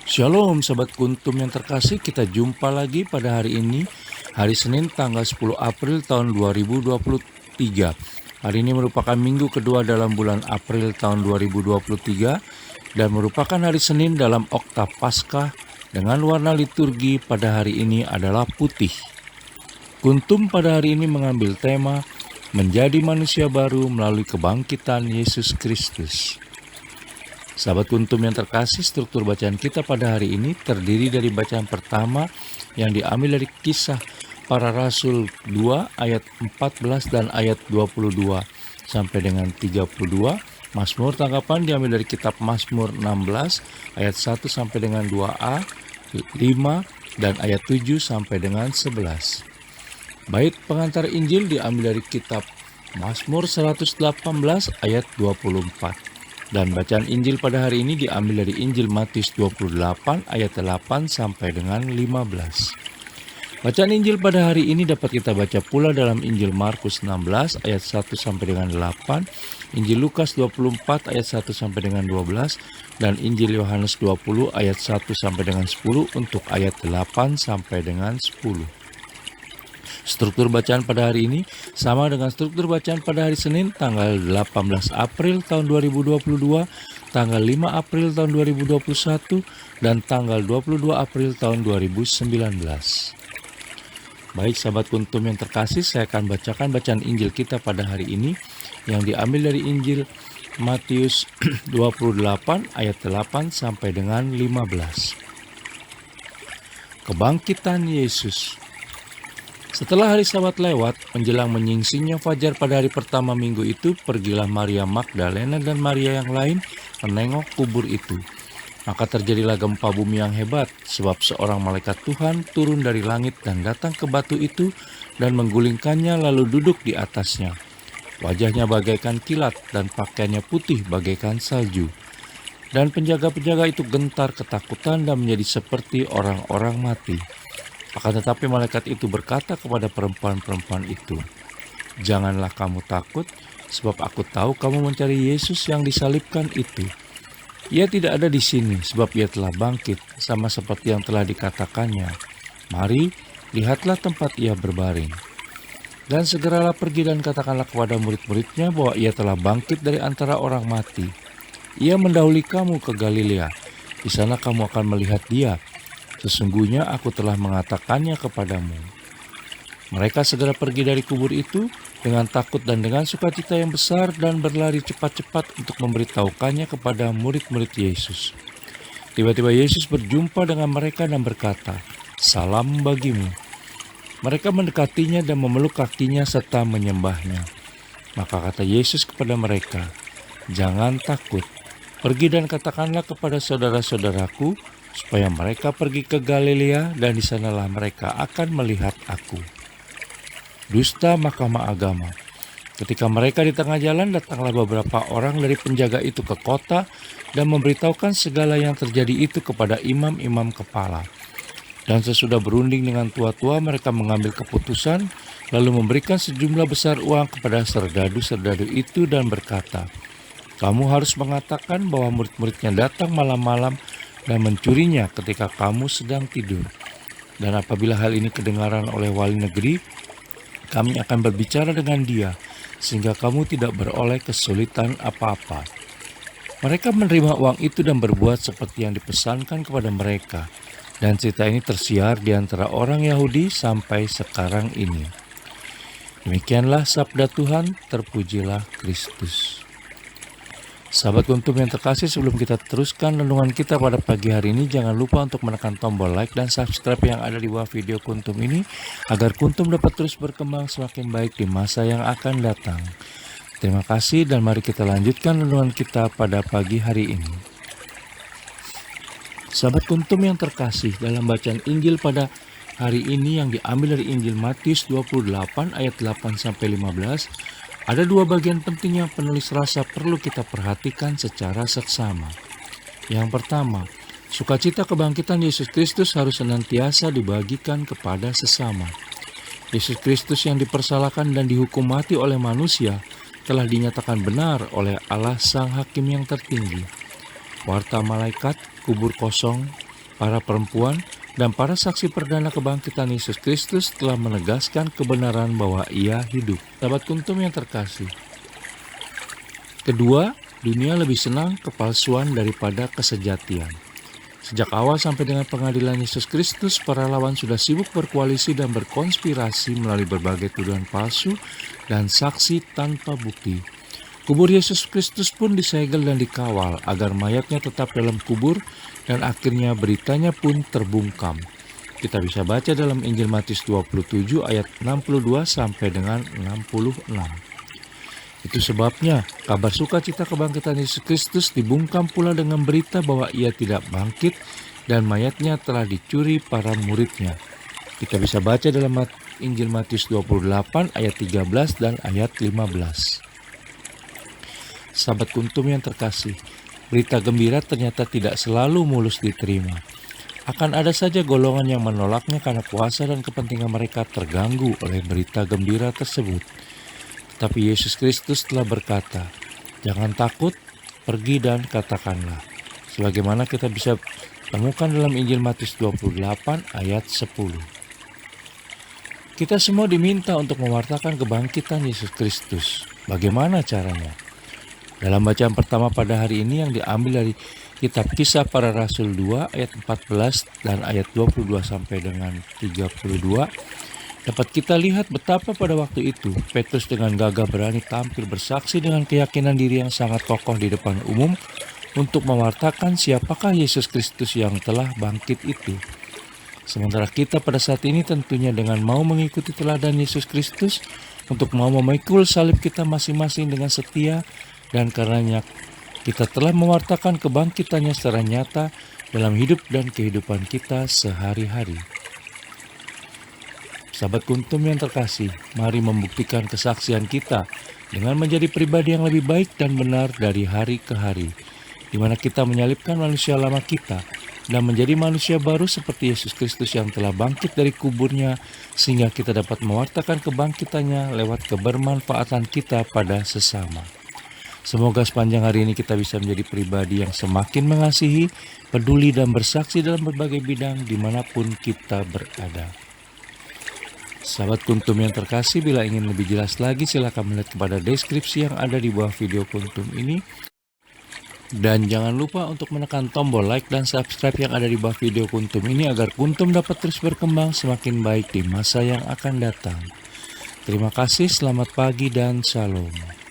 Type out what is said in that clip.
Shalom Sobat Kuntum yang terkasih, kita jumpa lagi pada hari ini, hari Senin tanggal 10 April tahun 2023. Hari ini merupakan minggu kedua dalam bulan April tahun 2023 dan merupakan hari Senin dalam Oktav Paskah dengan warna liturgi pada hari ini adalah putih. Kuntum pada hari ini mengambil tema menjadi manusia baru melalui kebangkitan Yesus Kristus. Sahabat Kuntum yang terkasih, struktur bacaan kita pada hari ini terdiri dari bacaan pertama yang diambil dari Kisah Para Rasul 2 ayat 14 dan ayat 22 sampai dengan 32. Mazmur tanggapan diambil dari kitab Mazmur 16 ayat 1 sampai dengan 2a, 5 dan ayat 7 sampai dengan 11. Bait pengantar Injil diambil dari kitab Mazmur 118 ayat 24. Dan bacaan Injil pada hari ini diambil dari Injil Matius 28 ayat 8 sampai dengan 15. Bacaan Injil pada hari ini dapat kita baca pula dalam Injil Markus 16 ayat 1 sampai dengan 8, Injil Lukas 24 ayat 1 sampai dengan 12, dan Injil Yohanes 20 ayat 1 sampai dengan 10 untuk ayat 8 sampai dengan 10. Struktur bacaan pada hari ini sama dengan struktur bacaan pada hari Senin tanggal 18 April tahun 2022, tanggal 5 April tahun 2021, dan tanggal 22 April tahun 2019. Baik sahabat Kuntum yang terkasih, saya akan bacakan bacaan Injil kita pada hari ini yang diambil dari Injil Matius 28 ayat 8 sampai dengan 15. Kebangkitan Yesus. Setelah hari Sabat lewat, menjelang menyingsingnya fajar pada hari pertama minggu itu, pergilah Maria Magdalena dan Maria yang lain menengok kubur itu. Maka terjadilah gempa bumi yang hebat, sebab seorang malaikat Tuhan turun dari langit dan datang ke batu itu dan menggulingkannya lalu duduk di atasnya. Wajahnya bagaikan kilat dan pakaiannya putih bagaikan salju. Dan penjaga-penjaga itu gentar ketakutan dan menjadi seperti orang-orang mati. Akan tetapi malaikat itu berkata kepada perempuan-perempuan itu, "Janganlah kamu takut, sebab aku tahu kamu mencari Yesus yang disalibkan itu. Ia tidak ada di sini, sebab ia telah bangkit, sama seperti yang telah dikatakannya. Mari, lihatlah tempat ia berbaring. Dan segeralah pergi dan katakanlah kepada murid-muridnya bahwa ia telah bangkit dari antara orang mati. Ia mendahului kamu ke Galilea, di sana kamu akan melihat dia. Sesungguhnya aku telah mengatakannya kepadamu." Mereka segera pergi dari kubur itu dengan takut dan dengan sukacita yang besar dan berlari cepat-cepat untuk memberitahukannya kepada murid-murid Yesus. Tiba-tiba Yesus berjumpa dengan mereka dan berkata, "Salam bagimu." Mereka mendekatinya dan memeluk kakinya serta menyembahnya. Maka kata Yesus kepada mereka, "Jangan takut. Pergi dan katakanlah kepada saudara-saudaraku supaya mereka pergi ke Galilea dan di sanalah mereka akan melihat aku." Dusta Mahkamah Agama. Ketika mereka di tengah jalan, datanglah beberapa orang dari penjaga itu ke kota dan memberitahukan segala yang terjadi itu kepada imam-imam kepala. Dan sesudah berunding dengan tua-tua, mereka mengambil keputusan lalu memberikan sejumlah besar uang kepada serdadu-serdadu itu dan berkata, "Kamu harus mengatakan bahwa murid-muridnya datang malam-malam dan mencurinya ketika kamu sedang tidur. Dan apabila hal ini kedengaran oleh wali negeri, kami akan berbicara dengan dia, sehingga kamu tidak beroleh kesulitan apa-apa." Mereka menerima uang itu dan berbuat seperti yang dipesankan kepada mereka. Dan cerita ini tersiar di antara orang Yahudi sampai sekarang ini. Demikianlah sabda Tuhan, terpujilah Kristus. Sahabat Kuntum yang terkasih, sebelum kita teruskan renungan kita pada pagi hari ini, jangan lupa untuk menekan tombol like dan subscribe yang ada di bawah video Kuntum ini, agar Kuntum dapat terus berkembang semakin baik di masa yang akan datang. Terima kasih dan mari kita lanjutkan renungan kita pada pagi hari ini. Sahabat Kuntum yang terkasih, dalam bacaan Injil pada hari ini yang diambil dari Injil Matius 28 ayat 8-15, ada dua bagian penting yang penulis rasa perlu kita perhatikan secara seksama. Yang pertama, sukacita kebangkitan Yesus Kristus harus senantiasa dibagikan kepada sesama. Yesus Kristus yang dipersalahkan dan dihukum mati oleh manusia telah dinyatakan benar oleh Allah Sang Hakim yang tertinggi. Warta malaikat, kubur kosong, para perempuan, dan para saksi perdana kebangkitan Yesus Kristus telah menegaskan kebenaran bahwa Ia hidup. Sahabat Kuntum yang terkasih. Kedua, dunia lebih senang kepalsuan daripada kesejatian. Sejak awal sampai dengan pengadilan Yesus Kristus, para lawan sudah sibuk berkoalisi dan berkonspirasi melalui berbagai tuduhan palsu dan saksi tanpa bukti. Kubur Yesus Kristus pun disegel dan dikawal agar mayatnya tetap dalam kubur dan akhirnya beritanya pun terbungkam. Kita bisa baca dalam Injil Matius 27 ayat 62 sampai dengan 66. Itu sebabnya kabar sukacita kebangkitan Yesus Kristus dibungkam pula dengan berita bahwa Ia tidak bangkit dan mayatnya telah dicuri para muridnya. Kita bisa baca dalam Injil Matius 28 ayat 13 dan ayat 15. Sahabat Kuntum yang terkasih, berita gembira ternyata tidak selalu mulus diterima. Akan ada saja golongan yang menolaknya karena kuasa dan kepentingan mereka terganggu oleh berita gembira tersebut. Tetapi Yesus Kristus telah berkata, "Jangan takut, pergi dan katakanlah." Sebagaimana kita bisa temukan dalam Injil Matius 28 ayat 10. Kita semua diminta untuk mewartakan kebangkitan Yesus Kristus. Bagaimana caranya? Dalam bacaan pertama pada hari ini yang diambil dari Kitab Kisah Para Rasul 2 ayat 14 dan ayat 22 sampai dengan 32, dapat kita lihat betapa pada waktu itu Petrus dengan gagah berani tampil bersaksi dengan keyakinan diri yang sangat kokoh di depan umum untuk mewartakan siapakah Yesus Kristus yang telah bangkit itu. Sementara kita pada saat ini tentunya dengan mau mengikuti teladan Yesus Kristus untuk mau memikul salib kita masing-masing dengan setia, dan karenanya kita telah mewartakan kebangkitannya secara nyata dalam hidup dan kehidupan kita sehari-hari. Sahabat Kuntum yang terkasih, mari membuktikan kesaksian kita dengan menjadi pribadi yang lebih baik dan benar dari hari ke hari, di mana kita menyalibkan manusia lama kita dan menjadi manusia baru seperti Yesus Kristus yang telah bangkit dari kuburnya, sehingga kita dapat mewartakan kebangkitannya lewat kebermanfaatan kita pada sesama. Semoga sepanjang hari ini kita bisa menjadi pribadi yang semakin mengasihi, peduli, dan bersaksi dalam berbagai bidang dimanapun kita berada. Sahabat Kuntum yang terkasih, bila ingin lebih jelas lagi silakan melihat kepada deskripsi yang ada di bawah video Kuntum ini. Dan jangan lupa untuk menekan tombol like dan subscribe yang ada di bawah video Kuntum ini agar Kuntum dapat terus berkembang semakin baik di masa yang akan datang. Terima kasih, selamat pagi dan shalom.